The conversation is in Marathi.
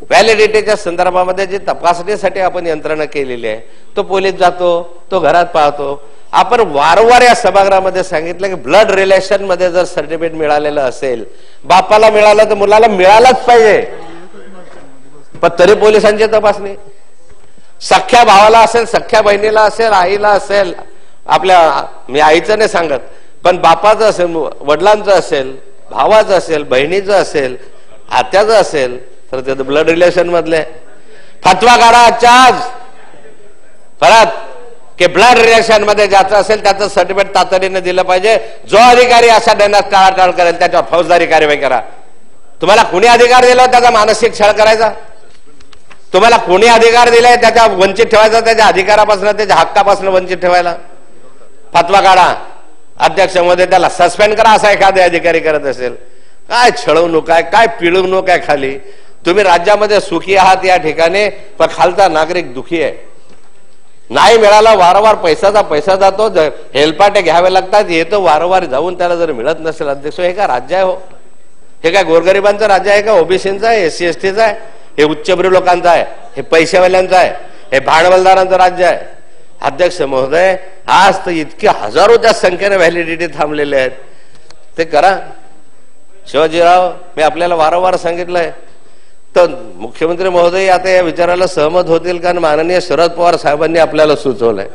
व्हॅलिडिटीच्या संदर्भामध्ये जी तपासणीसाठी आपण यंत्रणा केलेली आहे, तो पोलीस जातो, तो घरात पाहतो. आपण वारंवार या सभागृहामध्ये सांगितलं की ब्लड रिलेशन मध्ये जर सर्टिफिकेट मिळालेलं असेल, बापाला मिळालं तर मुलाला मिळालंच पाहिजे. पण तरी पोलिसांची तपासणी, सख्या भावाला असेल, सख्या बहिणीला असेल, आईला असेल, आपल्या मी आईचं नाही सांगत, पण बापाचं असेल, वडिलांचं असेल, भावाचं असेल, बहिणीचं असेल, आत्याचं असेल, तर ते ब्लड रिलेशन मधले फतवा काढा आजच्याच परत की ब्लड रिलेशन मध्ये ज्याचं असेल त्याचं सर्टिफिकेट तातडीने दिलं पाहिजे. जो अधिकारी अशा देण्यास टाळाटाळ करेल त्याच्यावर फौजदारी कार्यवाही करा. तुम्हाला कुणी अधिकार दिला त्याचा मानसिक छळ करायचा? तुम्हाला कोणी अधिकार दिलाय त्याच्या वंचित ठेवायचा, त्याच्या अधिकारापासून, त्याच्या हक्कापासून वंचित ठेवायला? फतवा काढा. अध्यक्ष महोदय त्याला सस्पेंड करा असा एखादा अधिकारी करत असेल. काय छळवणूक आहे, काय पिळवणूक आहे खाली. तुम्ही राज्यामध्ये सुखी आहात या ठिकाणी, पण खालचा नागरिक दुखी आहे. नाही मिळाला, वारंवार पैसा जातो, हेलपाटे घ्यावे लागतात, येतो वारंवार जाऊन त्याला जर मिळत नसेल. अध्यक्ष हे काय राज्य आहे हो? हे काय गोरगरिबांचं राज्य आहे का? ओबीसीचं आहे, SC STचं आहे, हे उच्चभ्रू लोकांचं आहे, हे पैशावाल्यांचं आहे, हे भांडवलदारांचं राज्य आहे. अध्यक्ष महोदय, आज तर इतके हजारोच्या संख्येने व्हॅलिडिटी थांबलेले आहेत. ते करा. शिवाजीराव, मी आपल्याला वारंवार सांगितलंय, तर मुख्यमंत्री महोदय आता या विचाराला सहमत होतील, कारण माननीय शरद पवार साहेबांनी आपल्याला सुचवलंय.